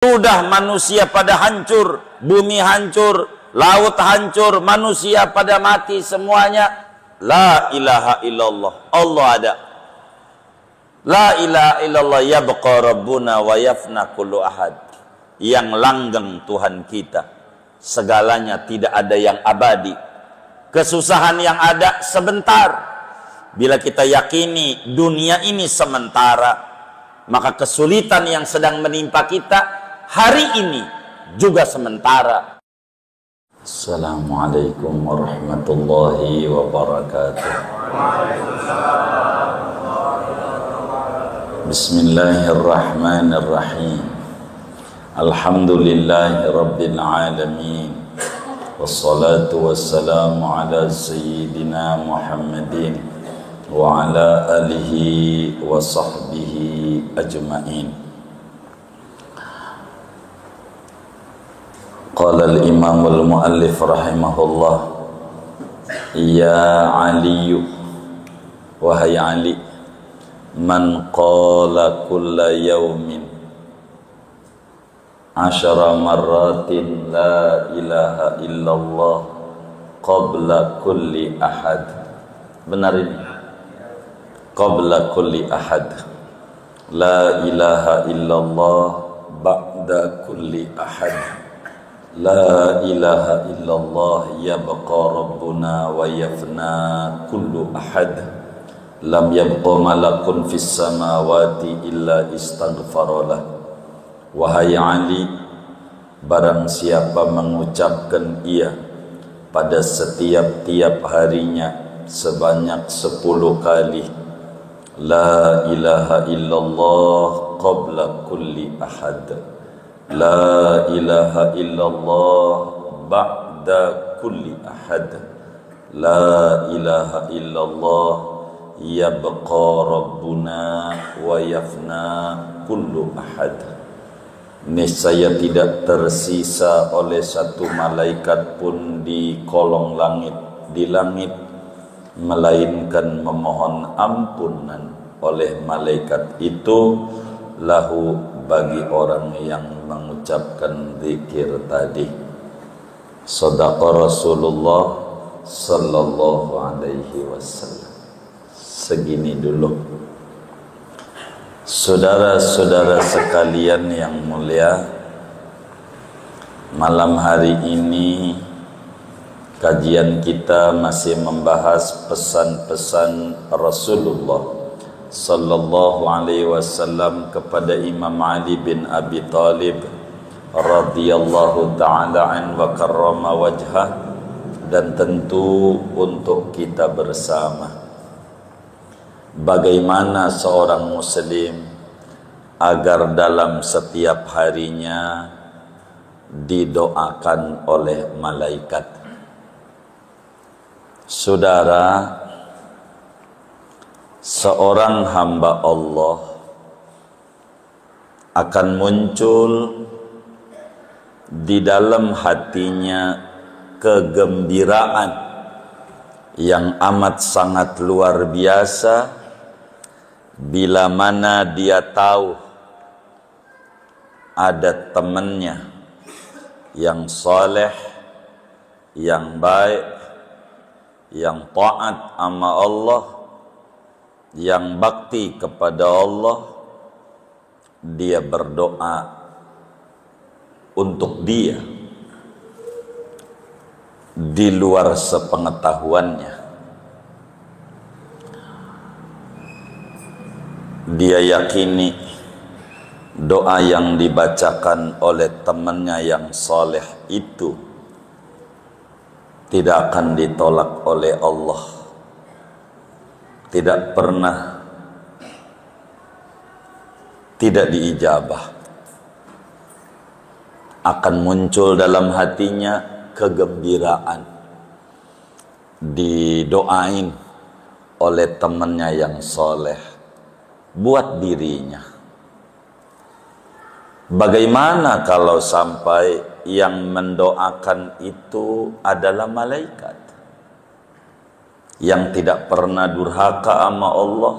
Sudah manusia pada hancur, bumi hancur, laut hancur, manusia pada mati semuanya. La ilaha illallah, Allah ada. La ilaha illallah yabqa rabbuna wa yafna kullu ahad. Yang langgeng Tuhan kita, segalanya tidak ada yang abadi. Kesusahan yang ada sebentar. Bila kita yakini dunia ini sementara, maka kesulitan yang sedang menimpa kita hari ini juga sementara. Assalamualaikum warahmatullahi wabarakatuh. Bismillahirrahmanirrahim. Alhamdulillahi rabbil alamin. Wassalatu wassalamu ala sayyidina Muhammadin wa ala alihi wa sahbihi ajma'in. Qala al-imam al-muallif rahimahullah, ya Ali, wahai Ali, man qala kulla yawmin 10 marratin la ilaha illallah qabla kulli ahad. Benar ini? Qabla kulli ahad. La ilaha illallah ba'da kulli ahad. La ilaha illallah yabqa rabbuna wa yafna kullu ahad. Lam yabqa malakun fis samawati illa istaghfaralah. Wahai Ali, barang siapa mengucapkan ia pada setiap-tiap harinya sebanyak 10 kali La ilaha illallah qabla kulli ahad, La ilaha illallah ba'da kulli ahad, La ilaha illallah yabqa rabbuna wa yafna kullu ahad. Niscaya tidak tersisa oleh satu malaikat pun di kolong langit, di langit, melainkan memohon ampunan oleh malaikat itu lahu bagi orang yang mengucapkan zikir tadi. Shadaqa Rasulullah sallallahu alaihi wasallam. Segini dulu. Saudara-saudara sekalian yang mulia, malam hari ini kajian kita masih membahas pesan-pesan Rasulullah sallallahu alaihi wasallam kepada Imam Ali bin Abi Thalib radhiyallahu taala an wa karrama wajhah, dan tentu untuk kita bersama. Bagaimana seorang muslim agar dalam setiap harinya didoakan oleh malaikat. Saudara, seorang hamba Allah akan muncul di dalam hatinya kegembiraan yang amat sangat luar biasa bila mana dia tahu ada temannya yang saleh, yang baik, yang taat sama Allah, yang bakti kepada Allah, dia berdoa untuk dia di luar sepengetahuannya. Dia yakini doa yang dibacakan oleh temannya yang soleh itu tidak akan ditolak oleh Allah, tidak pernah tidak diijabah. Akan muncul dalam hatinya kegembiraan, didoain oleh temannya yang soleh buat dirinya. Bagaimana kalau sampai yang mendoakan itu adalah malaikat yang tidak pernah durhaka sama Allah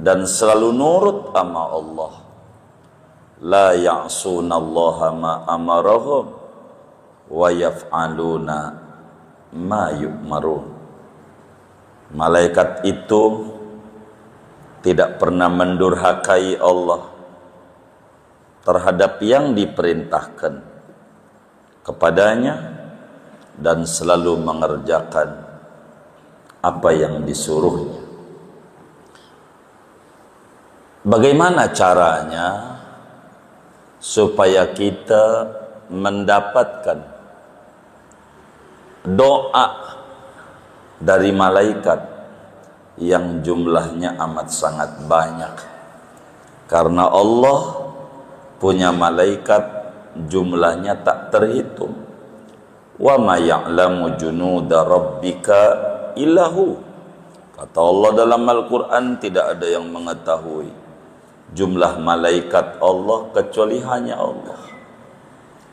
dan selalu nurut sama Allah, la ya'sunallaha ma amarahum wa yaf'aluna ma yu'marun. Malaikat itu tidak pernah mendurhakai Allah terhadap yang diperintahkan kepadanya dan selalu mengerjakan apa yang disuruhnya. Bagaimana caranya supaya kita mendapatkan doa dari malaikat yang jumlahnya amat sangat banyak? Karena Allah punya malaikat jumlahnya tak terhitung. Wa ma ya'lamu junuda rabbika illahu. Kata Allah dalam Al-Quran, tidak ada yang mengetahui jumlah malaikat Allah kecuali hanya Allah.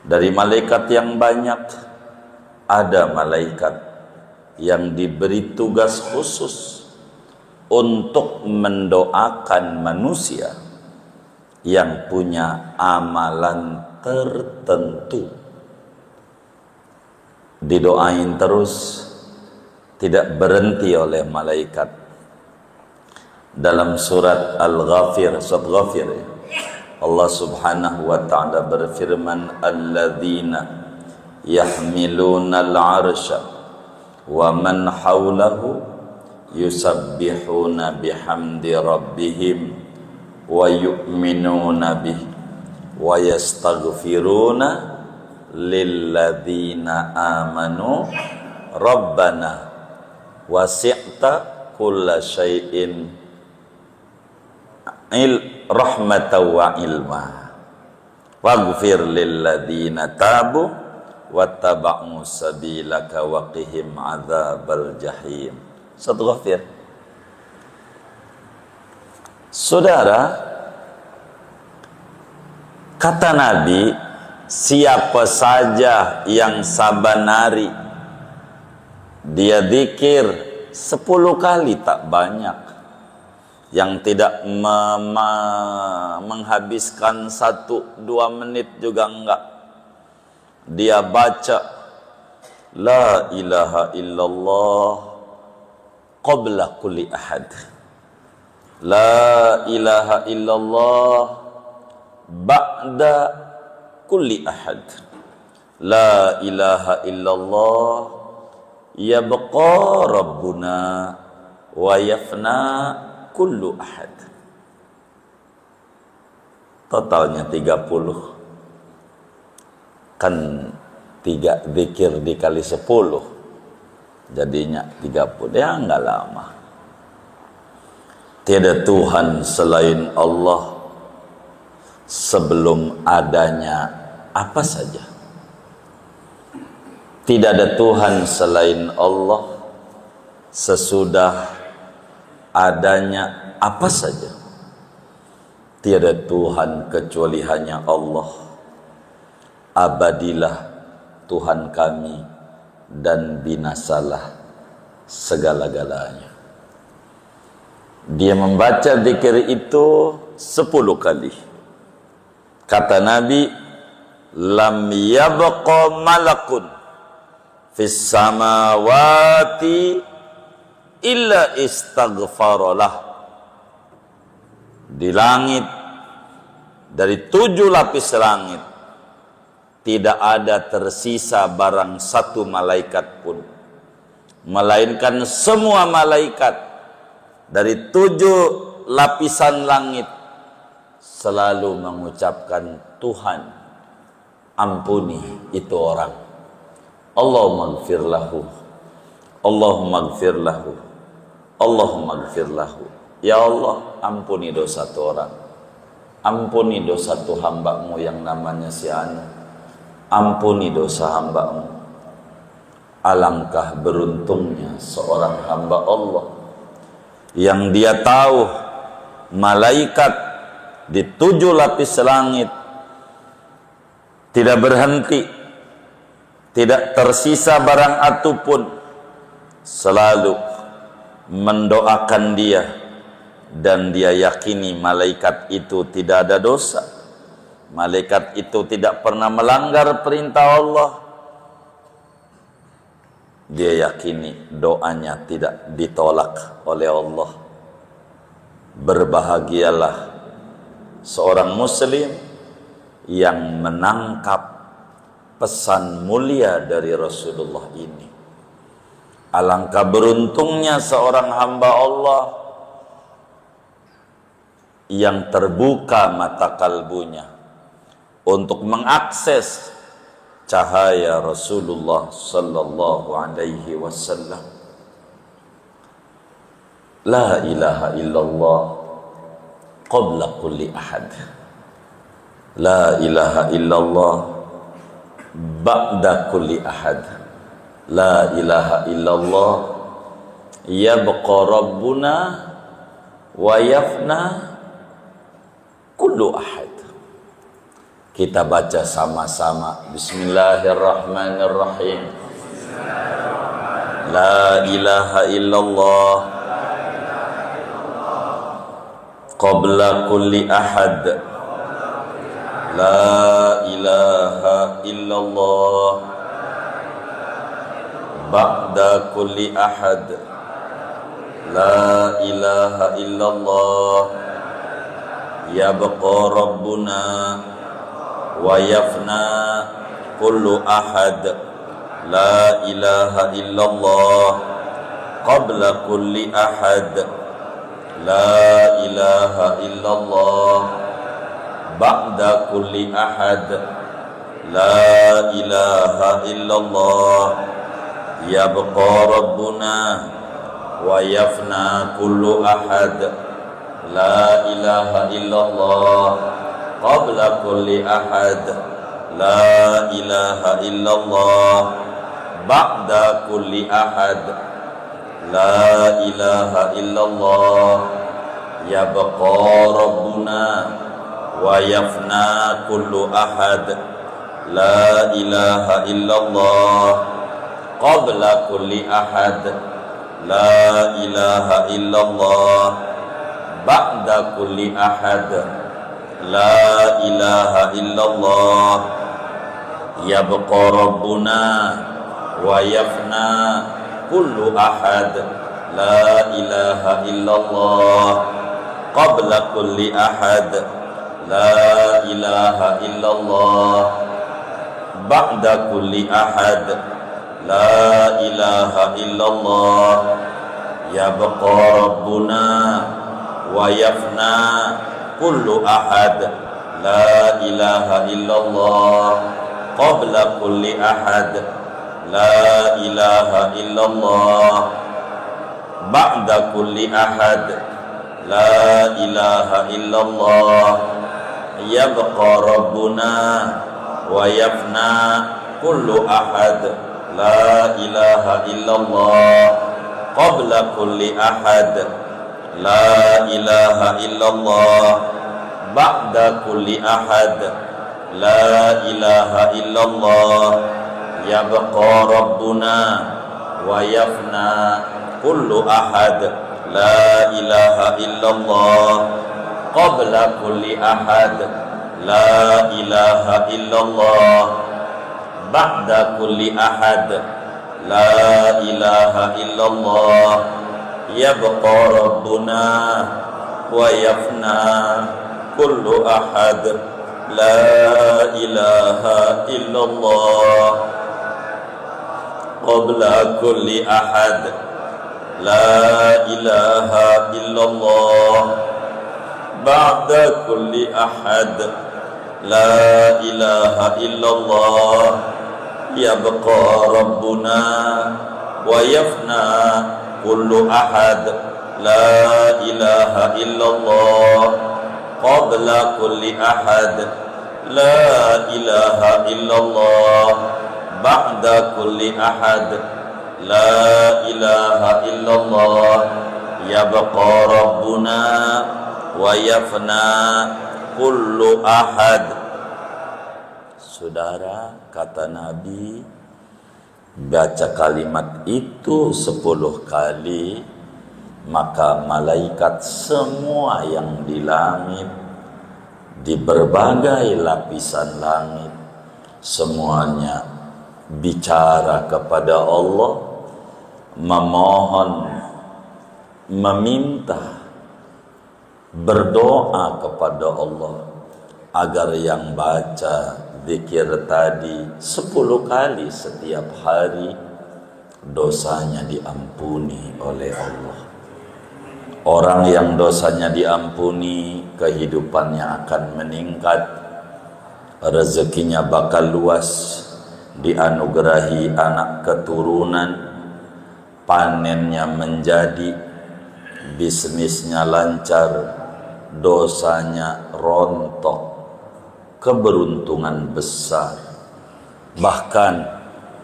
Dari malaikat yang banyak, ada malaikat yang diberi tugas khusus untuk mendoakan manusia yang punya amalan tertentu. Didoain terus, tidak berhenti oleh malaikat. Dalam surat Al-Ghafir, surat Ghafir, Allah subhanahu wa ta'ala berfirman, alladzina yahmiluna al-arsha wa man hawlahu yusabbihuna bihamdi rabbihim wa yu'minuna bihi wa yastaghfiruna lilladzina amanu rabbana wasi'ta kulla syai'in rahmatan wa ilma waghfir lilladzina tabu wattaba'u sabilaka wa qihim adzabal jahim. Satu Ghafir. Saudara, kata Nabi, siapa saja yang saban hari dia zikir 10 kali, tak banyak, yang tidak menghabiskan 1-2 menit juga enggak, dia baca la ilaha illallah qabla kulli ahad, la ilaha illallah ba'da kulli ahad, la ilaha illallah yabqa rabbuna wa yafna kullu ahad. Totalnya 30. Kan 3 zikir dikali 10 jadinya 30. Ya enggak lama. Tiada Tuhan selain Allah sebelum adanya apa saja. Tidak ada Tuhan selain Allah sesudah adanya apa saja. Tiada Tuhan kecuali hanya Allah. Abadilah Tuhan kami dan binasalah segala-galanya. Dia membaca zikir itu 10 kali. Kata Nabi, lam yabqa malakun fis samawati illa istaghfaralah. Di langit, dari 7 lapis langit, tidak ada tersisa barang 1 malaikat pun, melainkan semua malaikat dari 7 lapisan langit selalu mengucapkan, Tuhan ampuni itu orang, Allahumma gfir lahu, Allahumma gfir lahu, Allahumma gfir lahu. Ya Allah, ampuni dosa tu orang, ampuni dosa tu hamba-Mu yang namanya si Anu, ampuni dosa hamba-Mu. Alangkah beruntungnya seorang hamba Allah yang dia tahu malaikat di 7 lapis langit tidak berhenti, tidak tersisa barang atu pun, selalu mendoakan dia, dan dia yakini malaikat itu tidak ada dosa, Malaikat itu tidak pernah melanggar perintah Allah. Dia yakini doanya tidak ditolak oleh Allah. Berbahagialah seorang muslim yang menangkap pesan mulia dari Rasulullah ini. Alangkah beruntungnya seorang hamba Allah yang terbuka mata kalbunya untuk mengakses cahaya Rasulullah sallallahu alaihi wasallam. La ilaha illallah qabla kulli ahad. La ilaha illallah ba'da kulli ahad. La ilaha illallah yabqa rabbuna wa yafna kullu ahad. Kita baca sama-sama. Bismillahirrahmanirrahim. La ilaha illallah qabla kulli ahad. La ilaha illallah ba'da kulli ahad. La ilaha illallah yabqa rabbuna wa yafna kullu ahad. La ilaha illallah qabla kulli ahad. La ilaha illallah ba'da kulli ahad. La ilaha illallah yabqa rabbuna wa yafna kullu ahad. La ilaha illallah qabla kulli ahad. La ilaha illallah ba'da kulli ahad. La ilaha illallah yabqa rabbuna wa yafna kullu ahad. La ilaha illallah qabla kulli ahad. La ilaha illallah ba'da kulli ahad. La ilaha illallah yabqa rabbuna wa yafna kullu ahad. La ilaha illallah qabla kulli ahad. La ilaha illallah ba'da kulli ahad. La ilaha illallah yabqa rabbuna wa yafna kullu ahad. La ilaha illallah qabla kulli ahad. La ilaha illallah ba'da kulli ahad. La ilaha illallah yabqa rabbuna wa yafna kullu ahad. La ilaha illallah qabla kulli ahad. La ilaha illallah ba'da kulli ahad. La ilaha illallah yabqa rabbuna wa yafna kullu ahad. La ilaha illallah qabla kulli ahad. La ilaha illallah ba'da kulli ahad. La ilaha illallah yabqa rabbuna wa yafna kullu ahad. La ilaha illallah qabla kulli ahad. La ilaha illallah ba'da kulli ahad. La ilaha illallah yabqa rabbuna wa yafna kullu ahad. La ilaha illallah qabla kulli ahad. La ilaha illallah ba'da kulli ahad. La ilaha illallah yabqa rabbuna wa yafna kullu ahad. Saudara, kata Nabi, baca kalimat itu 10 kali, maka malaikat semua yang di langit di berbagai lapisan langit, semuanya bicara kepada Allah, memohon, meminta, berdoa kepada Allah agar yang baca zikir tadi 10 kali setiap hari dosanya diampuni oleh Allah. Orang yang dosanya diampuni, kehidupannya akan meningkat, rezekinya bakal luas, dianugerahi anak keturunan, panennya menjadi, bisnisnya lancar, dosanya rontok, keberuntungan besar. Bahkan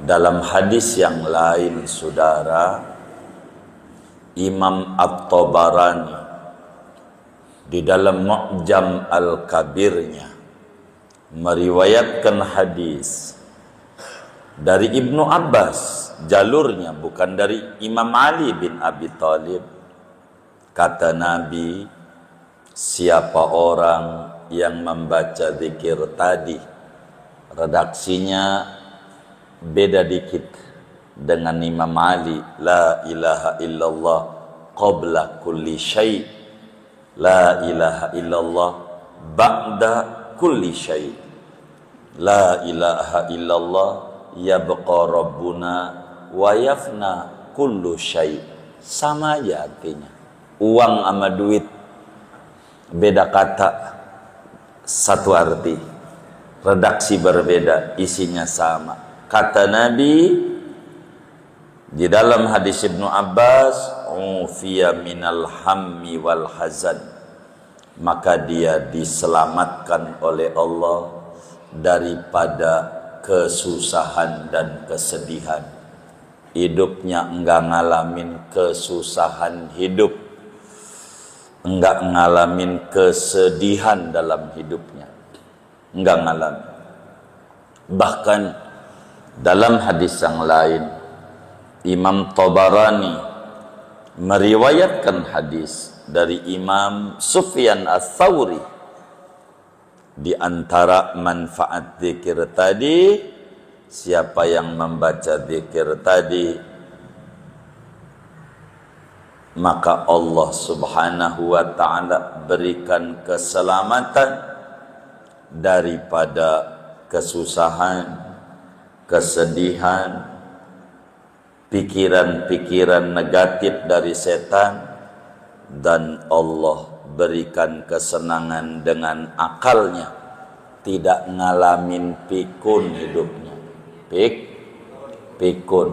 dalam hadis yang lain, saudara, Imam At-Tabarani di dalam Mu'jam Al-Kabirnya meriwayatkan hadis dari Ibnu Abbas, jalurnya bukan dari Imam Ali bin Abi Thalib. Kata Nabi, siapa orang yang membaca zikir tadi, redaksinya beda dikit dengan Imam Ali, la ilaha illallah qabla kulli syai', la ilaha illallah ba'da kulli syai', la ilaha illallah yabqa rabbuna wa yafna kullu syai'. Sama aja artinya. Uang sama duit beda kata, satu arti, redaksi berbeda, isinya sama. Kata Nabi di dalam hadis Ibnu Abbas, ufiya minal hammi wal hazan, maka dia diselamatkan oleh Allah daripada kesusahan dan kesedihan. Hidupnya enggak ngalamin kesusahan hidup, enggak ngalamin kesedihan dalam hidupnya, enggak ngalamin. Bahkan dalam hadis yang lain, Imam Tabarani meriwayatkan hadis dari Imam Sufyan Ats-Tsauri. Di antara manfaat zikir tadi, siapa yang membaca zikir tadi, maka Allah Subhanahu wa ta'ala berikan keselamatan daripada kesusahan, kesedihan, pikiran-pikiran negatif dari setan, dan Allah berikan kesenangan dengan akalnya, tidak ngalamin pikun hidupnya. Pikun,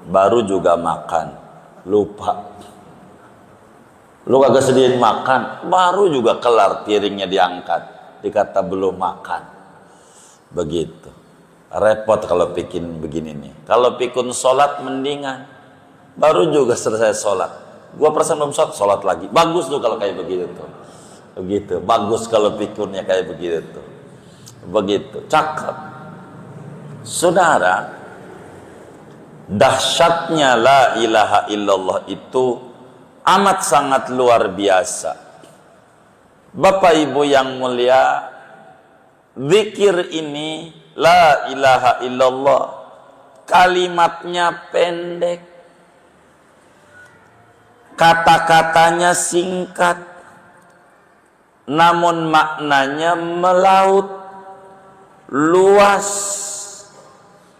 baru juga makan, lupa. Lu kagak sediain makan, baru juga kelar piringnya diangkat, dikata belum makan. Begitu. Repot kalau bikin begini nih. Kalau pikun sholat mendingan, baru juga selesai sholat, gua perasaan belum sholat lagi. Bagus tuh kalau kayak begitu tuh. Begitu. Bagus kalau pikunnya kayak begitu tuh. Begitu. Cakep. Saudara, dahsyatnya la ilaha illallah itu amat sangat luar biasa. Bapak Ibu yang mulia, zikir ini, la ilaha illallah, kalimatnya pendek, kata-katanya singkat, namun maknanya melaut, luas,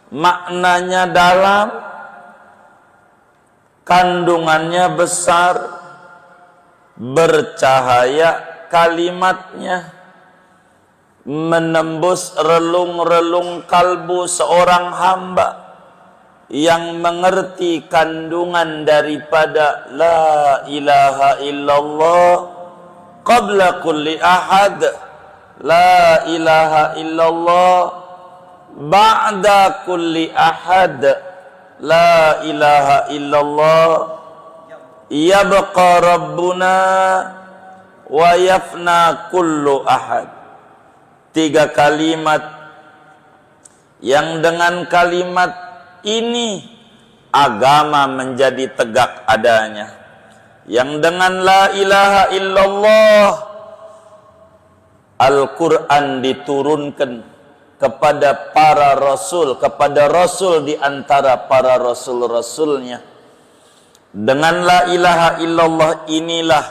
maknanya dalam, kandungannya besar, bercahaya kalimatnya, menembus relung-relung kalbu seorang hamba yang mengerti kandungan daripada la ilaha illallah qabla kulli ahad, la ilaha illallah ba'da kulli ahad, la ilaha illallah yabqa rabbuna wa yafna kullu ahad. 3 kalimat yang dengan kalimat ini agama menjadi tegak adanya, yang dengan la ilaha illallah Al-Quran diturunkan kepada para rasul, kepada rasul di antara para rasul-rasulnya. Dengan la ilaha illallah inilah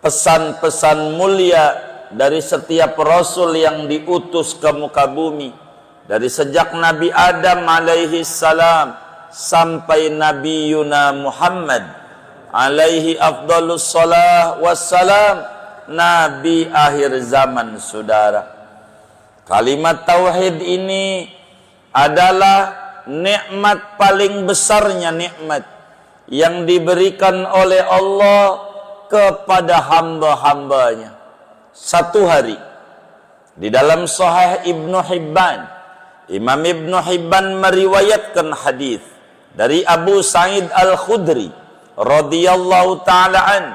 pesan-pesan mulia dari setiap rasul yang diutus ke muka bumi. Dari sejak Nabi Adam alaihi salam sampai Nabi Yuna Muhammad alaihi afdalus salah wassalam, Nabi akhir zaman, saudara. Kalimat tauhid ini adalah nikmat paling besarnya nikmat yang diberikan oleh Allah kepada hamba-hambanya. Satu hari di dalam Sahih Ibnu Hibban, Imam Ibnu Hibban meriwayatkan hadis dari Abu Sa'id Al-Khudri radhiyallahu taala an.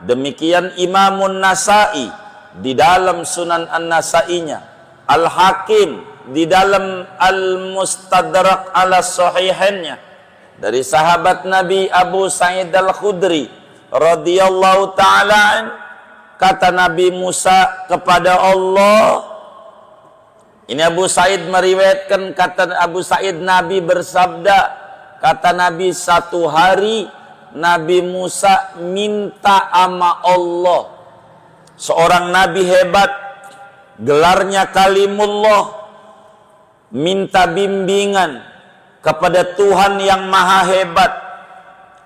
Demikian Imamun Nasa'i di dalam Sunan An-Nasa'inya, Al-Hakim di dalam Al-Mustadrak ala Sahihainnya, dari sahabat Nabi Abu Sa'id Al-Khudri radhiyallahu ta'ala an, kata Nabi Musa kepada Allah. Ini Abu Sa'id meriwayatkan, kata Abu Sa'id, Nabi bersabda, kata Nabi, satu hari Nabi Musa minta ama Allah, seorang Nabi hebat, gelarnya Kalimullah, minta bimbingan kepada Tuhan yang maha hebat,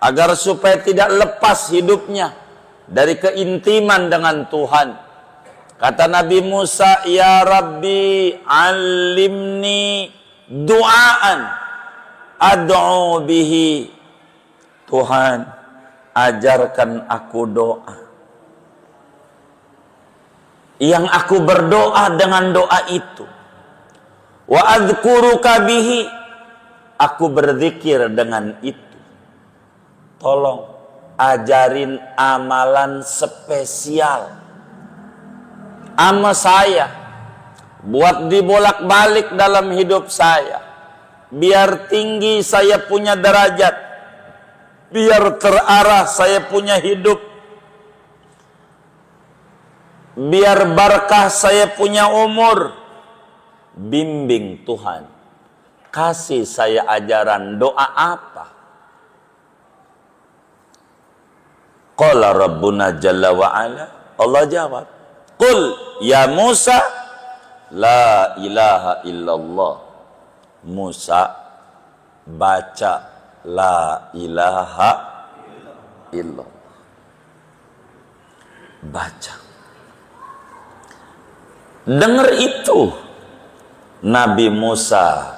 agar supaya tidak lepas hidupnya dari keintiman dengan Tuhan. Kata Nabi Musa, ya Rabbi alimni du'aan ad'u bihi. Tuhan, ajarkan aku doa yang aku berdoa dengan doa itu. Wa adzkuruka bihi, aku berzikir dengan itu. Tolong ajarin amalan spesial ama saya, buat dibolak-balik dalam hidup saya, biar tinggi saya punya derajat, biar terarah saya punya hidup, biar berkah saya punya umur. Bimbing Tuhan, kasih saya ajaran doa apa? Qala Rabbuna Jalla wa Ala, Allah jawab, Qul ya Musa la ilaha illallah. Musa, baca la ilaha illallah. Baca. Dengar itu, Nabi Musa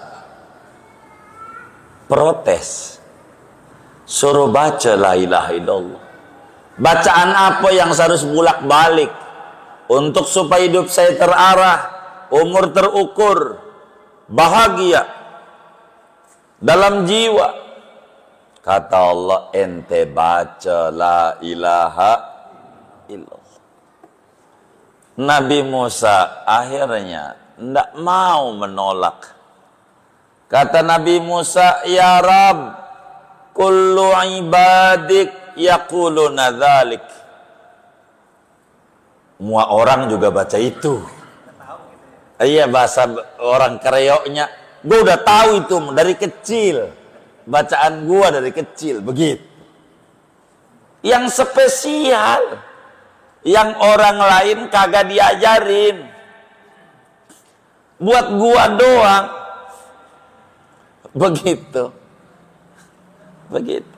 protes, suruh baca la ilaha illallah. Bacaan apa yang harus bolak-balik untuk supaya hidup saya terarah, umur terukur, bahagia dalam jiwa? Kata Allah, ente baca la ilaha illallah. Nabi Musa akhirnya tidak mau menolak. Kata Nabi Musa, ya Rab, kullu ibadik yaquluna dzalik. Semua orang juga baca itu. Iya, bahasa orang kereoknya. Gue udah tahu itu dari kecil. Bacaan gua dari kecil begitu. Yang spesial, yang orang lain kagak diajarin, buat gua doang. Begitu. Begitu.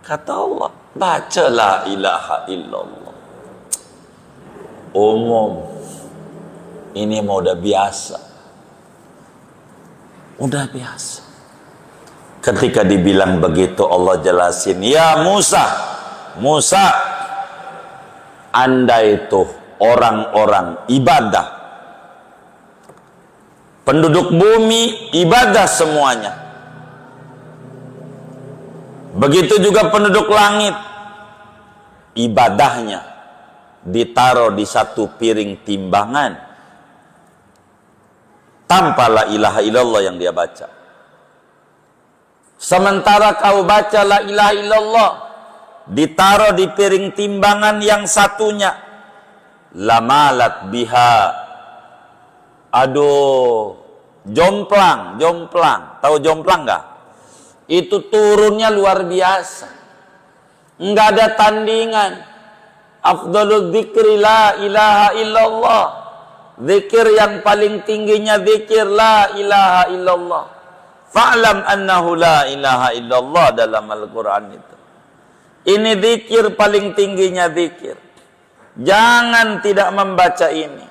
Kata Allah, baca la ilaha illallah. Umum. Ini mau udah biasa. Udah biasa. Ketika dibilang begitu, Allah jelasin, ya Musa, Musa, Anda itu orang-orang ibadah, penduduk bumi ibadah semuanya. Begitu juga penduduk langit, ibadahnya ditaruh di satu piring timbangan tanpa la ilaha illallah yang dia baca. Sementara kau baca la ilaha illallah, ditaruh di piring timbangan yang satunya, lamalat biha. Aduh, jomplang. Tahu jomplang nggak? Itu turunnya luar biasa. Nggak ada tandingan. Afdalul dzikri la ilaha illallah. Zikir yang paling tingginya zikir la ilaha illallah. Fa'lam annahu la ilaha illallah dalam Al-Quran itu. Ini zikir paling tingginya zikir. Jangan tidak membaca ini.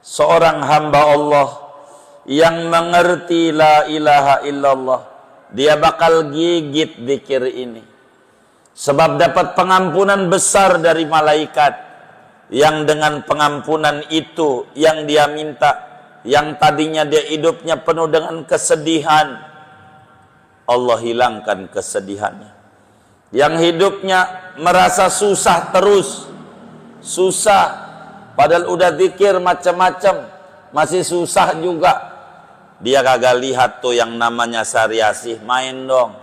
Seorang hamba Allah yang mengerti la ilaha illallah, dia bakal gigit zikir ini. Sebab dapat pengampunan besar dari malaikat. Yang dengan pengampunan itu yang dia minta, yang tadinya dia hidupnya penuh dengan kesedihan, Allah hilangkan kesedihannya. Yang hidupnya merasa susah terus, susah, padahal udah zikir macam-macam, masih susah juga. Dia kagak lihat tuh yang namanya Syariasih, main dong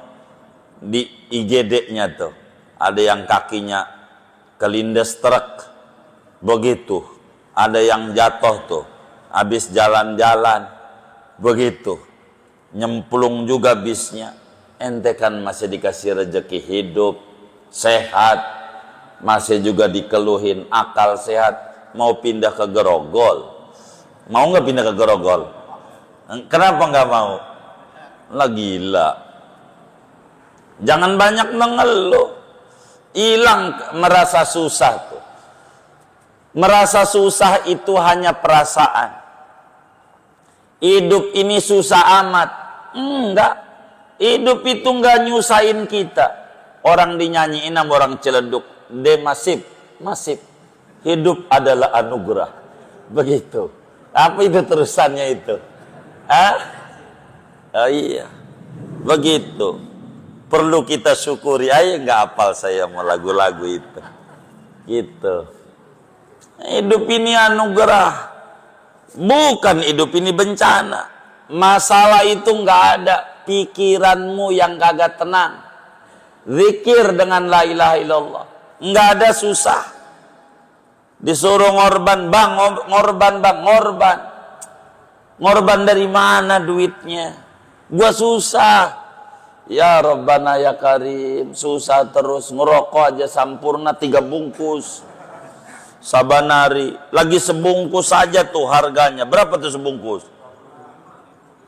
di IGD-nya tuh. Ada yang kakinya kelindes truk, begitu. Ada yang jatuh tuh, habis jalan-jalan, begitu. Nyemplung juga bisnya. Ente kan masih dikasih rezeki hidup, sehat, masih juga dikeluhin akal sehat, mau pindah ke Grogol. Mau nggak pindah ke Grogol? Kenapa nggak mau? Lah gila. Jangan banyak mengeluh. Hilang merasa susah tuh. Merasa susah itu hanya perasaan. Hidup ini susah amat. Enggak. Hidup itu enggak nyusahin kita. Orang dinyanyiin sama orang Ciledug. Masif. Hidup adalah anugerah. Begitu. Apa itu terusannya itu? Oh iya. Begitu. Perlu kita syukuri. Ayo nggak hafal saya mau lagu-lagu itu. Gitu. Hidup ini anugerah. Bukan hidup ini bencana. Masalah itu nggak ada. Pikiranmu yang kagak tenang. Zikir dengan la ilaha illallah. Nggak ada susah. Disuruh ngorban, bang, ngorban. Ngorban dari mana duitnya? Gua susah. Ya Rabbana ya Karim, susah terus. Ngerokok aja sampurna 3 bungkus. Sabanari, lagi sebungkus saja tuh harganya. Berapa tuh sebungkus?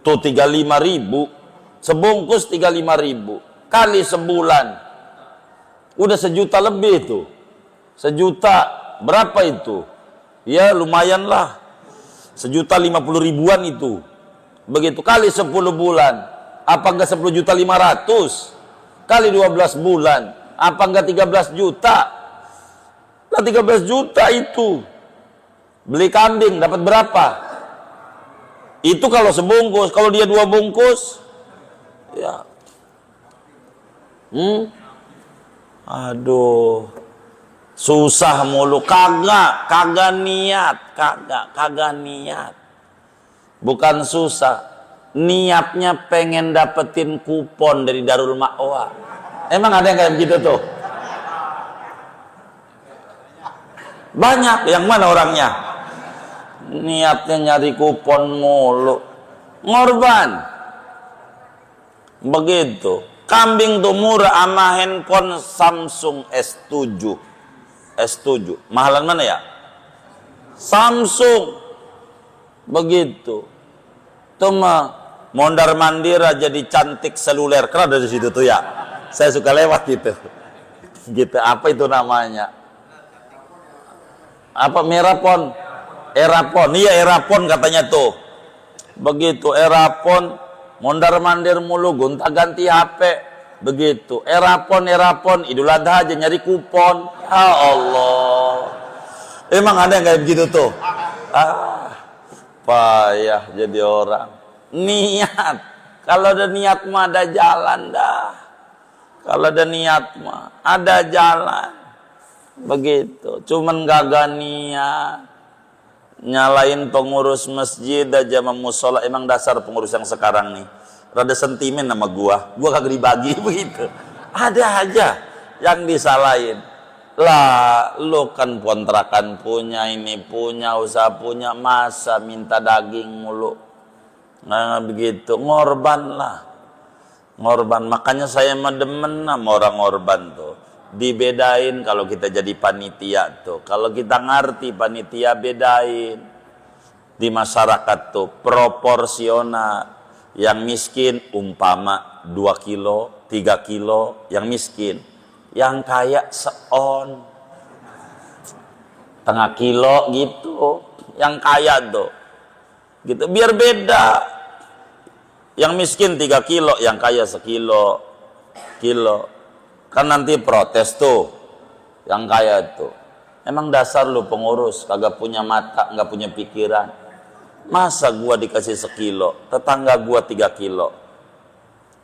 Tuh 35.000. Sebungkus 35.000. Kali sebulan. Udah 1 juta lebih tuh. 1 juta, berapa itu? Ya lumayan lah. 1.050.000-an itu. Begitu, kali 10 bulan. Apa enggak 10.500.000? Kali 12 bulan. Apa enggak 13 juta? Nah 13 juta itu. Beli kambing dapat berapa? Itu kalau sebungkus. Kalau dia 2 bungkus, ya. Aduh. Susah mulu. Kagak niat. Bukan susah. Niatnya pengen dapetin kupon dari Darul Ma'wa. Emang ada yang kayak begitu tuh? Banyak. Yang mana orangnya? Niatnya nyari kupon mulu. Ngorban. Begitu. Kambing tuh murah sama handphone Samsung S7. Mahalan mana ya? Samsung. Begitu. Tuh mah mondar mandir jadi cantik seluler. Karena dari situ tuh ya. Saya suka lewat gitu. Gitu. Apa itu namanya? Apa Merapon? Erapon. Iya Erapon katanya tuh. Begitu Erapon mondar mandir mulu, gonta-ganti HP. Begitu. Erapon Idul Adha aja nyari kupon. Ya Allah. Emang ada yang kayak begitu tuh? Payah jadi orang. Niat. Kalau ada niat mah ada jalan dah. Kalau ada niat mah ada jalan. Begitu. Cuman kagak niat. Nyalain pengurus masjid aja sama musola. Emang dasar pengurus yang sekarang nih. Rada sentimen sama gua kagak dibagi begitu. Ada aja yang disalahin. Lah, lu kan kontrakan punya, ini punya, usaha punya, masa minta daging mulu? Nah, begitu, ngorban lah. Ngorban, makanya saya demen sama orang ngorban tuh. Dibedain kalau kita jadi panitia tuh. Kalau kita ngerti panitia, bedain. Di masyarakat tuh, proporsional. Yang miskin, umpama 2 kilo, 3 kilo, yang miskin. Yang kaya seon, setengah kilo gitu, yang kaya tuh, gitu, biar beda. Yang miskin 3 kilo, yang kaya sekilo, kilo. Kan nanti protes tuh, yang kaya tuh. Emang dasar lu pengurus, kagak punya mata, nggak punya pikiran. Masa gua dikasih sekilo, tetangga gua 3 kilo.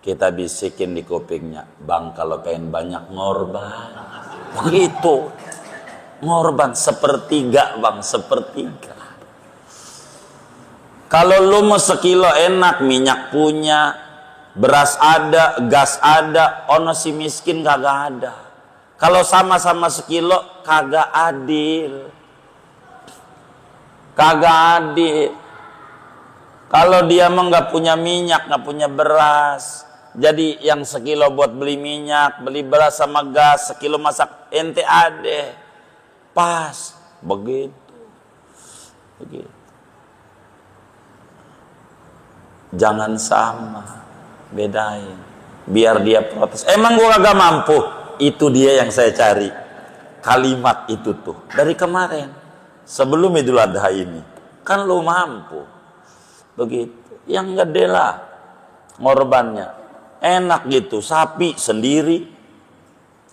Kita bisikin di kupingnya, bang kalau pengen banyak ngorban, begitu, ngorban sepertiga bang, sepertiga. Kalau lu mau sekilo enak, minyak punya, beras ada, gas ada, ono si miskin kagak ada. Kalau sama-sama sekilo kagak adil, kagak adil. Kalau dia mah nggak punya minyak, nggak punya beras. Jadi yang sekilo buat beli minyak, beli beras sama gas, sekilo masak ente ade. Pas, begitu. Begitu. Jangan sama, bedain. Biar dia protes. Emang gua kagak mampu. Itu dia yang saya cari. Kalimat itu tuh dari kemarin. Sebelum Idul Adha ini. Kan lu mampu. Begitu. Yang gede lah ngorbannya. Enak gitu, sapi sendiri.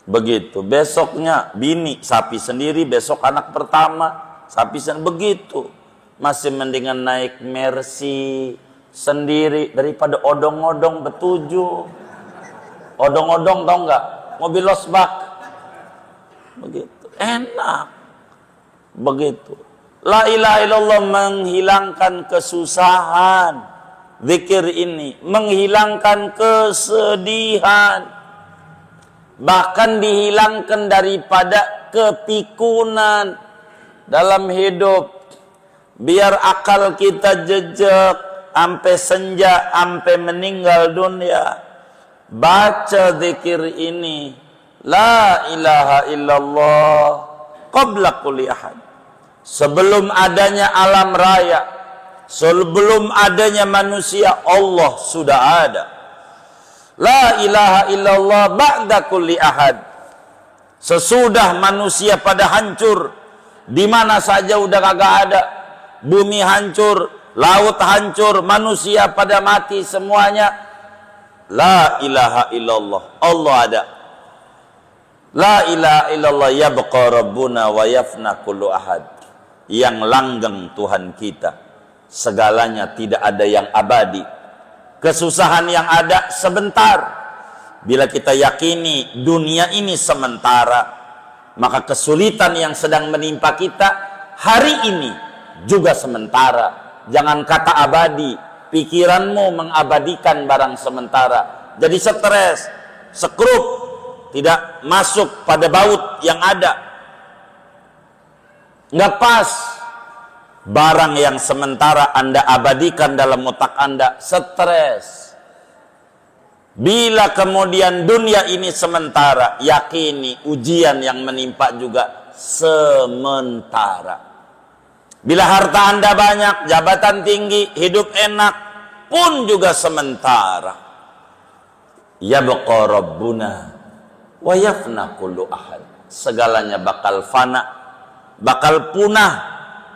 Begitu. Besoknya bini sapi sendiri, besok anak pertama sapi sendiri. Begitu. Masih mendingan naik Mercy sendiri daripada odong-odong betujuh. Odong-odong tau nggak? Mobil losbak. Begitu. Enak. Begitu. La ilaha illallah menghilangkan kesusahan. Zikir ini menghilangkan kesedihan, bahkan dihilangkan daripada kepikunan dalam hidup. Biar akal kita jejak sampai senja, sampai meninggal dunia. Baca zikir ini, la ilaha illallah qabla kulli ahad. Sebelum adanya alam raya, sebelum adanya manusia, Allah sudah ada. La ilaha illallah ba'da kulli ahad. Sesudah manusia pada hancur, di mana saja udah kagak ada. Bumi hancur, laut hancur, manusia pada mati semuanya. La ilaha illallah, Allah ada. La ilaha illallah yabqa rabbuna wa yafna kullu ahad. Yang langgeng Tuhan kita, segalanya tidak ada yang abadi. Kesusahan yang ada sebentar. Bila kita yakini dunia ini sementara, maka kesulitan yang sedang menimpa kita hari ini juga sementara. Jangan kata abadi, pikiranmu mengabadikan barang sementara. Jadi stres, sekrup, tidak masuk pada baut yang ada. Nggak pas. Barang yang sementara Anda abadikan dalam otak Anda, stres. Bila kemudian dunia ini sementara, yakini ujian yang menimpa juga sementara. Bila harta Anda banyak, jabatan tinggi, hidup enak, pun juga sementara. Yabqa rabbuna wa yafna kullu ahad. Segalanya bakal fana, bakal punah,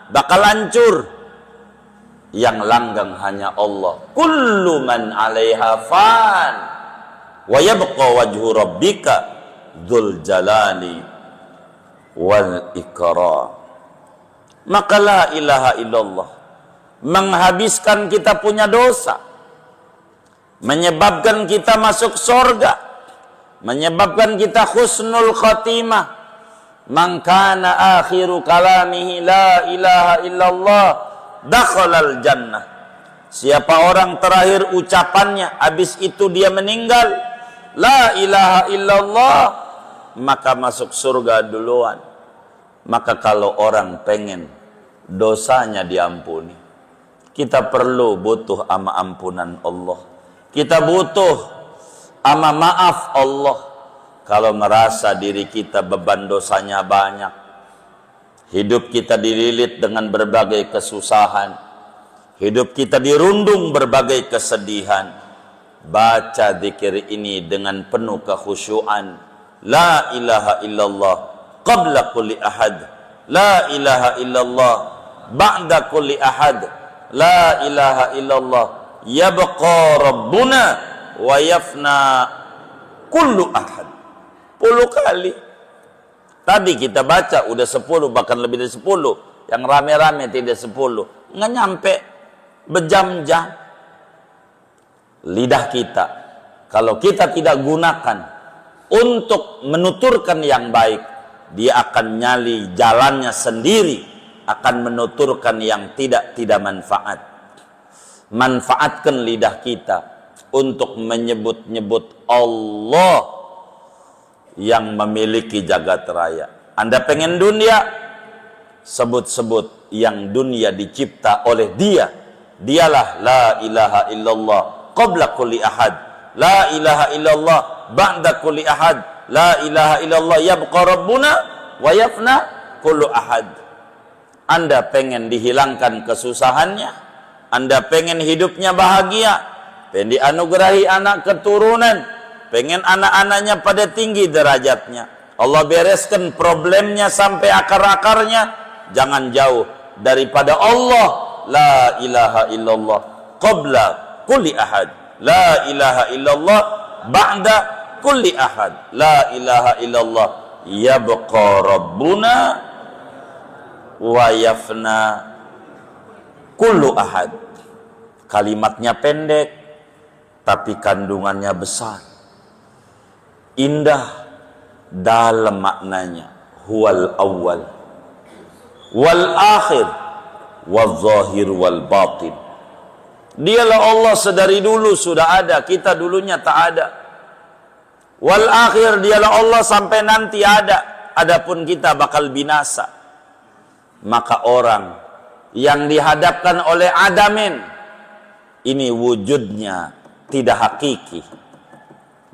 bakal hancur. Yang langgeng hanya Allah. Kullu man 'alaiha fan wa yabqa wajhu rabbika dzul jalali wal ikram. Maka la ilaha illallah menghabiskan kita punya dosa, menyebabkan kita masuk surga, menyebabkan kita husnul khatimah. Man kana akhiru kalamihi la ilaha illallah dakhalal jannah. Siapa orang terakhir ucapannya habis itu dia meninggal la ilaha illallah, maka masuk surga duluan. Maka kalau orang pengen dosanya diampuni, kita butuh ama ampunan Allah. Kita butuh ama maaf Allah. Kalau merasa diri kita beban dosanya banyak, hidup kita dililit dengan berbagai kesusahan, hidup kita dirundung berbagai kesedihan, baca zikir ini dengan penuh kekhusyuan. La ilaha illallah qabla kulli ahad, la ilaha illallah ba'da kulli ahad, la ilaha illallah yabqa rabbuna wa yafna kullu ahad. 10 kali. Tadi kita baca udah 10, bahkan lebih dari 10. Yang rame-rame tidak 10. Nggak nyampe berjam-jam. Lidah kita, kalau kita tidak gunakan untuk menuturkan yang baik, dia akan nyali jalannya sendiri, akan menuturkan yang tidak manfaat. Manfaatkan lidah kita untuk menyebut-nyebut Allah yang memiliki jagat raya. Anda pengen dunia, sebut-sebut yang dunia dicipta oleh dia. Dialah la ilaha illallah qabla kulli ahad, la ilaha illallah ba'da kulli ahad, la ilaha illallah yabqa rabbuna wa yafna kullu ahad. Anda pengen dihilangkan kesusahannya, Anda pengen hidupnya bahagia, pengen dianugerahi anak keturunan, pengen anak-anaknya pada tinggi derajatnya, Allah bereskan problemnya sampai akar-akarnya, jangan jauh daripada Allah. La ilaha illallah qabla kulli ahad, la ilaha illallah ba'da kulli ahad, la ilaha illallah yabqa rabbuna wa yafna kullu ahad. Kalimatnya pendek tapi kandungannya besar, indah dalam maknanya. Huwal awwal wal akhir wal zahir wal batin. Dialah Allah sedari dulu sudah ada, kita dulunya tak ada. Wal akhir, dialah Allah sampai nanti ada, adapun kita bakal binasa. Maka orang yang dihadapkan oleh adamin ini wujudnya tidak hakiki,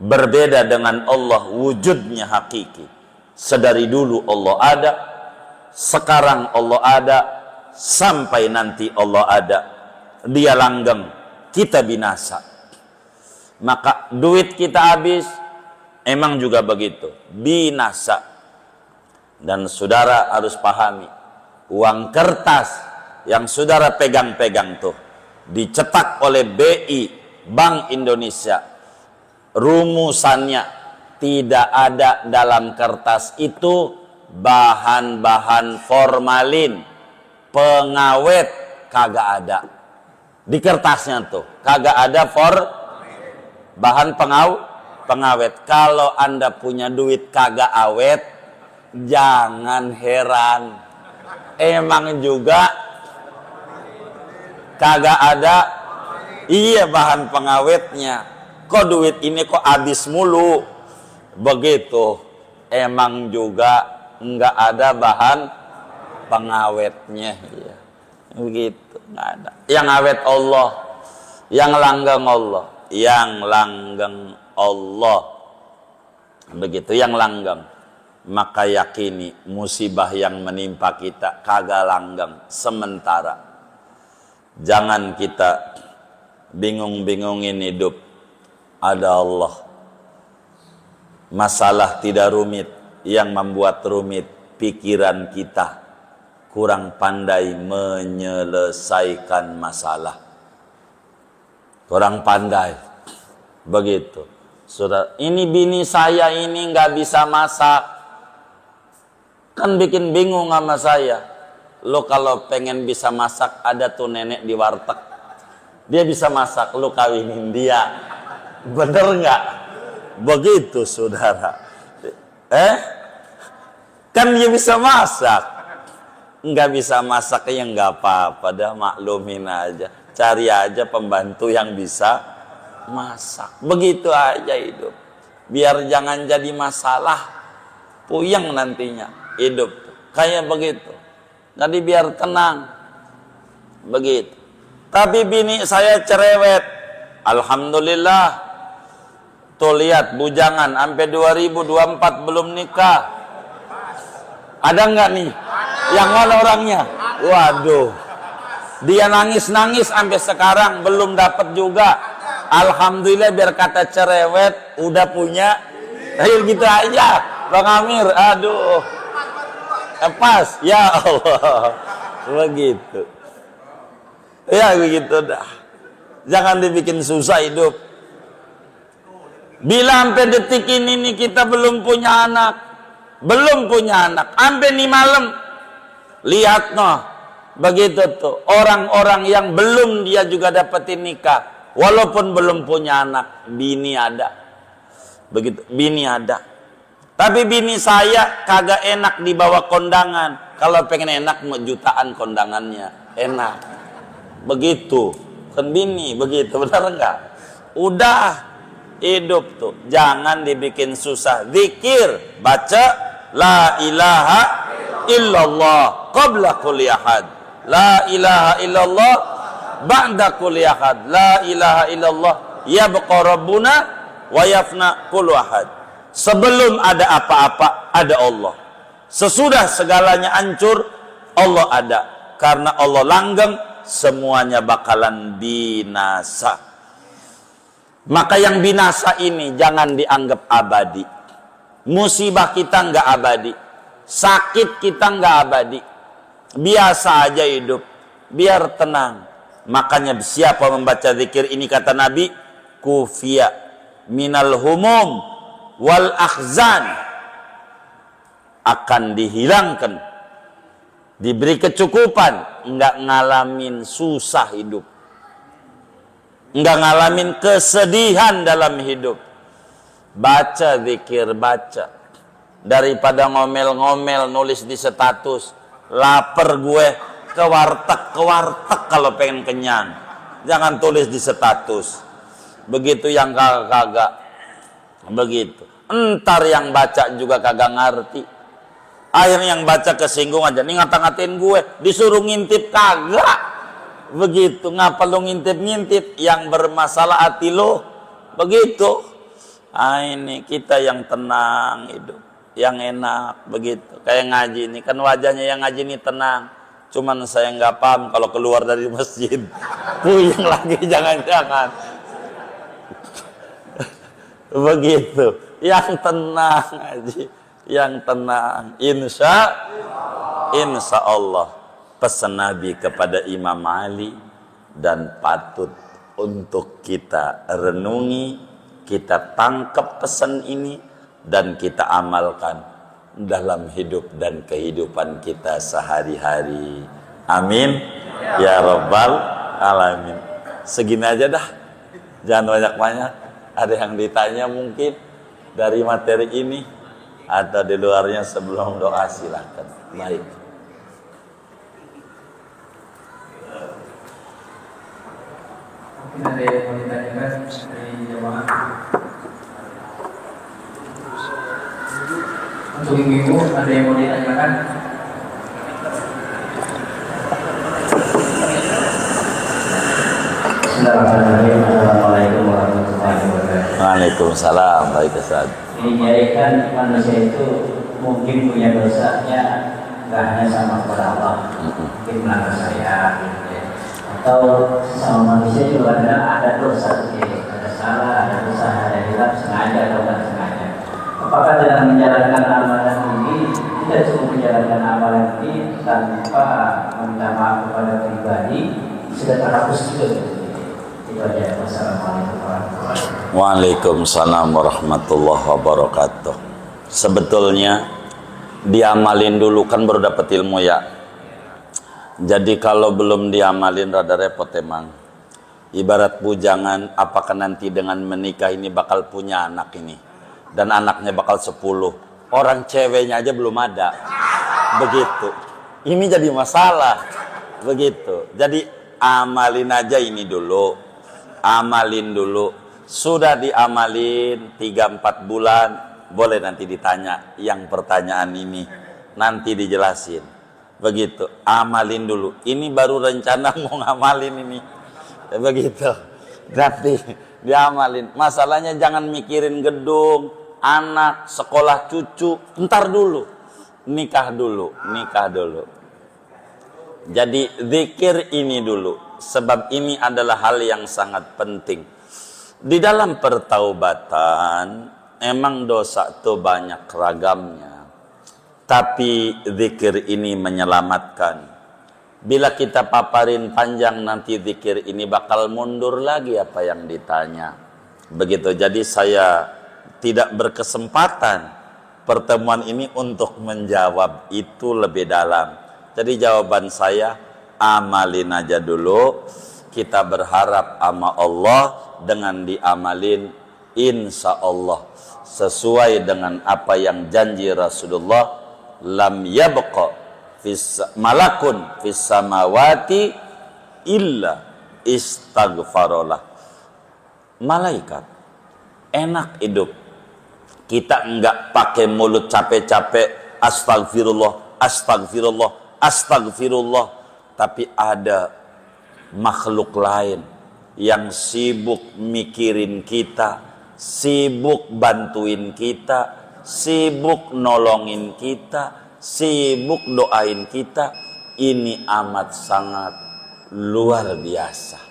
berbeda dengan Allah wujudnya hakiki. Sedari dulu Allah ada, sekarang Allah ada, sampai nanti Allah ada. Dia langgeng, kita binasa. Maka duit kita habis, emang juga begitu, binasa. Dan saudara harus pahami, uang kertas yang saudara pegang-pegang tuh dicetak oleh BI, Bank Indonesia, rumusannya tidak ada dalam kertas itu bahan-bahan formalin, pengawet, kagak ada di kertasnya tuh, kagak ada bahan pengawet. Kalau Anda punya duit kagak awet, jangan heran, emang juga kagak ada bahan pengawetnya. Kok duit ini kok habis mulu begitu, emang juga nggak ada bahan pengawetnya. Begitu, nggak ada. Yang awet Allah, yang langgeng Allah, yang langgeng Allah. Begitu, yang langgeng. Maka yakini musibah yang menimpa kita kagak langgeng, sementara. Jangan kita bingung-bingungin hidup. Ada Allah. Masalah tidak rumit, yang membuat rumit pikiran kita kurang pandai menyelesaikan masalah. Kurang pandai. Begitu. Saudara, ini bini saya ini nggak bisa masak. Kan bikin bingung sama saya. Lo kalau pengen bisa masak, ada tuh nenek di warteg, dia bisa masak, lo kawinin dia. Bener nggak? Begitu saudara. Kan dia bisa masak. Nggak bisa masak ya nggak apa-apa, dah maklumin aja. Cari aja pembantu yang bisa masak. Begitu aja hidup. Biar jangan jadi masalah. puyeng nantinya hidup kayak begitu. Jadi biar tenang begitu. Tapi bini saya cerewet, alhamdulillah. Tuh lihat bujangan sampai 2024 belum nikah. Ada nggak nih? Yang mana orangnya? Waduh, dia nangis-nangis sampai sekarang belum dapat juga. Alhamdulillah, biar kata cerewet udah punya. Ayo gitu aja Bang Amir. Aduh, pas ya Allah. Begitu ya, begitu dah. Jangan dibikin susah hidup. Bila sampai detik ini nih kita belum punya anak, sampai nih malam, lihat noh, begitu tuh orang-orang yang belum dia juga dapetin nikah, walaupun belum punya anak, bini ada, begitu, bini ada. Tapi bini saya kagak enak dibawa kondangan. Kalau pengen enak mau jutaan kondangannya, enak, begitu kan bini, begitu, benar enggak? Udah hidup tuh, jangan dibikin susah. Zikir, baca la ilaha illallah qabla kulli ahad, la ilaha illallah ba'da kulli ahad, la ilaha illallah yabqa rabbuna wa yafna kullu ahad. Sebelum ada apa-apa ada Allah, sesudah segalanya hancur Allah ada. Karena Allah langgeng, semuanya bakalan binasa. Maka yang binasa ini jangan dianggap abadi. Musibah kita nggak abadi, sakit kita nggak abadi. Biasa aja hidup, biar tenang. Makanya siapa membaca zikir ini, kata Nabi, kufiya minal humum wal akhzan, akan dihilangkan, diberi kecukupan, nggak ngalamin susah hidup, nggak ngalamin kesedihan dalam hidup. Baca zikir, baca, daripada ngomel-ngomel nulis di status, lapar gue ke warteg kalau pengen kenyang. Jangan tulis di status begitu, yang kagak begitu. Entar yang baca juga kagak ngerti, akhirnya yang baca kesinggung aja. Nih ngata-ngatain gue, disuruh ngintip kagak. Begitu, ngapa lu ngintip-ngintip? Yang bermasalah hati lo, begitu. Ini kita yang tenang hidup, yang enak, begitu. Kayak ngaji ini kan wajahnya yang ngaji ini tenang, cuman saya nggak paham kalau keluar dari masjid puyeng lagi, jangan-jangan. Begitu, yang tenang ngaji, yang tenang. Insya Allah pesan Nabi kepada Imam Ali, dan patut untuk kita renungi, kita tangkap pesan ini, dan kita amalkan dalam hidup dan kehidupan kita sehari-hari. Amin ya Rabbal Alamin. Segini aja dah, jangan banyak-banyak. Ada yang ditanya mungkin dari materi ini atau di luarnya? Sebelum doa silahkan. Baik. Mungkin ada yang mau ditanyakan dari jemaah. Untuk ibu-ibu ada yang mau ditanyakan? Bismillahirrahmanirrahim. Assalamualaikum warahmatullahi wabarakatuh. Waalaikumsalam. Baik, Ustaz. Ini kan manusia itu mungkin punya dosanya nggak hanya sama kepada Allah, mungkin melanggar saya, gitu ya. Atau sama manusia juga ada dosa, ada salah, ada dosa, ada hilaf, sengaja atau tidak sengaja. Apakah dalam menjalankan amalan ini kita cukup menjalankan amalan ini tanpa meminta maaf kepada pribadi, sudah terhapus juga? Itu aja. Wassalamualaikum warahmatullahi wabarakatuh. Waalaikumsalam warahmatullahi wabarakatuh. Sebetulnya diamalin dulu kan baru dapat ilmu ya. Jadi kalau belum diamalin rada repot emang. Ibarat bujangan, apakah nanti dengan menikah ini bakal punya anak ini, dan anaknya bakal 10. Orang ceweknya aja belum ada. Begitu. Ini jadi masalah. Begitu. Jadi amalin aja ini dulu. Amalin dulu. Sudah diamalin 3-4 bulan, boleh nanti ditanya yang pertanyaan ini, nanti dijelasin. Begitu, amalin dulu. Ini baru rencana mau ngamalin ini. Begitu, nanti diamalin. Masalahnya jangan mikirin gedung, anak, sekolah cucu, ntar dulu. Nikah dulu. Jadi zikir ini dulu, sebab ini adalah hal yang sangat penting. Di dalam pertaubatan emang dosa itu banyak ragamnya, tapi zikir ini menyelamatkan. Bila kita paparin panjang nanti zikir ini bakal mundur lagi apa yang ditanya. Begitu, jadi saya tidak berkesempatan pertemuan ini untuk menjawab itu lebih dalam. Jadi jawaban saya, amalin aja dulu. Kita berharap sama Allah dengan diamalin, insya Allah sesuai dengan apa yang janji Rasulullah, lam yabqa malakun fis samawati illa istaghfarolah. Malaikat enak hidup, kita enggak pakai mulut capek-capek astagfirullah, astagfirullah, astagfirullah, tapi ada makhluk lain yang sibuk mikirin kita, sibuk bantuin kita, sibuk nolongin kita, sibuk doain kita. Ini amat sangat luar biasa,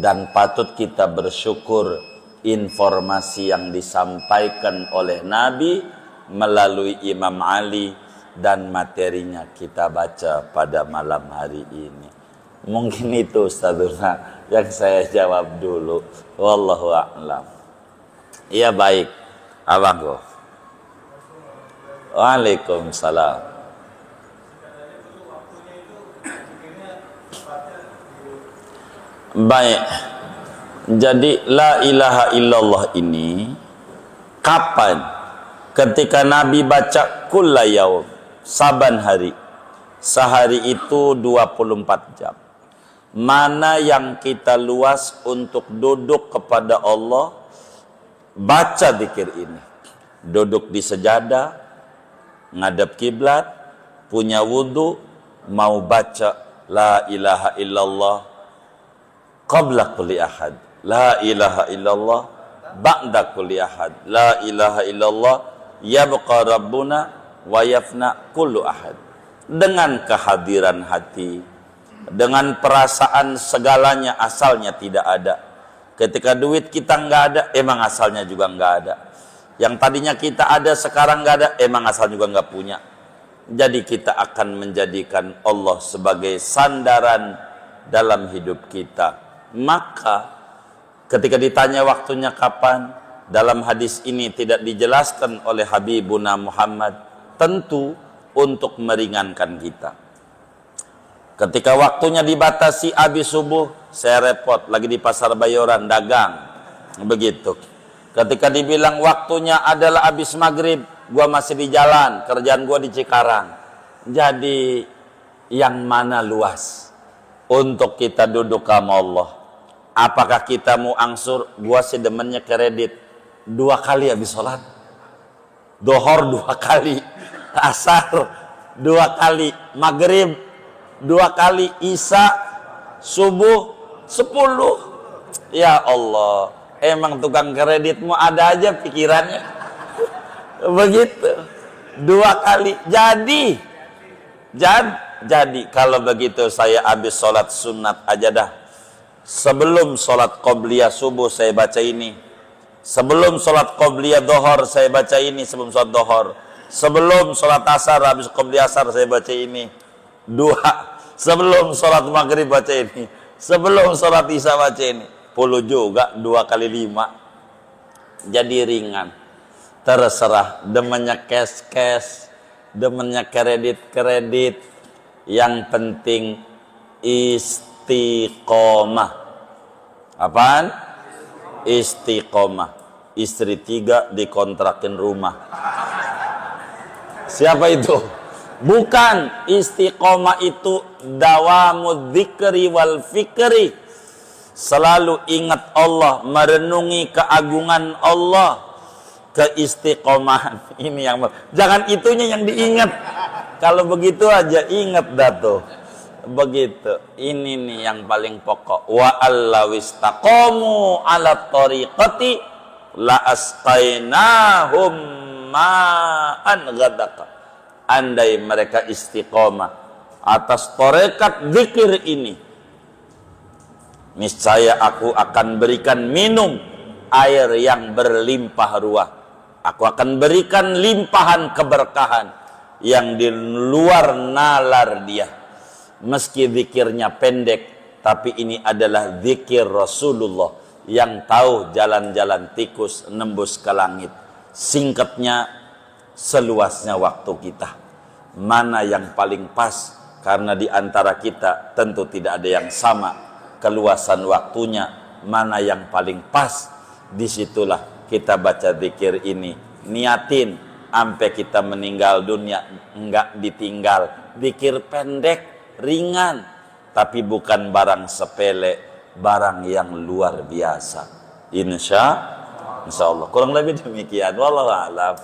dan patut kita bersyukur informasi yang disampaikan oleh Nabi melalui Imam Ali dan materinya kita baca pada malam hari ini. Mungkin itu Ustazuna yang saya jawab dulu. Wallahu a'lam. Iya, baik, abangku. Waalaikumsalam. Baik. Jadi la ilaha illallah ini kapan? Ketika Nabi baca kulla yaum, saban hari. Sehari itu 24 jam. Mana yang kita luas untuk duduk kepada Allah, baca zikir ini. Duduk di sejadah, ngadep kiblat, punya wudu, mau baca la ilaha illallah qabla kulli ahad, la ilaha illallah ba'da kulli ahad, la ilaha illallah yabqa rabbuna wa yafna kullu ahad. Dengan kehadiran hati, dengan perasaan segalanya asalnya tidak ada. Ketika duit kita nggak ada, emang asalnya juga nggak ada. Yang tadinya kita ada, sekarang nggak ada, emang asal juga nggak punya. Jadi kita akan menjadikan Allah sebagai sandaran dalam hidup kita. Maka ketika ditanya waktunya kapan, dalam hadis ini tidak dijelaskan oleh Habibuna Muhammad, tentu untuk meringankan kita. Ketika waktunya dibatasi habis subuh, saya repot lagi di pasar Bayoran dagang, begitu. Ketika dibilang waktunya adalah habis maghrib, gua masih di jalan, kerjaan gua di Cikarang. Jadi yang mana luas untuk kita duduk sama Allah? Apakah kita mau angsur? Gua sih demennya kredit 2 kali habis sholat, dohor 2 kali, asar 2 kali, maghrib 2 kali, isya, subuh 10. Ya Allah, emang tukang kreditmu ada aja pikirannya. Begitu. 2 kali. Jadi kalau begitu saya habis sholat sunat aja dah. Sebelum sholat qobliyah subuh saya baca ini. Sebelum sholat qobliyah dohor saya baca ini. Sebelum sholat dohor. Sebelum sholat asar, habis qobliyah asar saya baca ini. 2. Sebelum sholat maghrib baca ini. Sebelum sholat isya baca ini. 10 juga, 2 kali 5. Jadi ringan. Terserah, demennya cash, demennya kredit. Yang penting istiqomah. Apaan? Istiqomah. Istri 3 dikontrakin rumah. Siapa itu? Bukan. Istiqomah itu dawamud dzikri wal fikri. Selalu ingat Allah, merenungi keagungan Allah. keistiqomahan ini yang jangan itunya yang diingat. Kalau begitu aja ingat dah tuh. Begitu. Ini nih yang paling pokok. Wa allawistaqamu ala tariqati la asqainahum ma'an ghadaka. Andai mereka istiqomah atas tarekat zikir ini, niscaya aku akan berikan minum air yang berlimpah ruah. Aku akan berikan limpahan keberkahan yang di luar nalar dia. Meski zikirnya pendek, tapi ini adalah zikir Rasulullah yang tahu jalan-jalan tikus nembus ke langit. Singkatnya, seluasnya waktu kita. Mana yang paling pas? Karena di antara kita tentu tidak ada yang sama keluasan waktunya. Mana yang paling pas? Disitulah kita baca zikir ini. Niatin sampai kita meninggal dunia enggak ditinggal. Zikir pendek, ringan, tapi bukan barang sepele, barang yang luar biasa. Insya Allah. Kurang lebih demikian. Wallahu a'lam.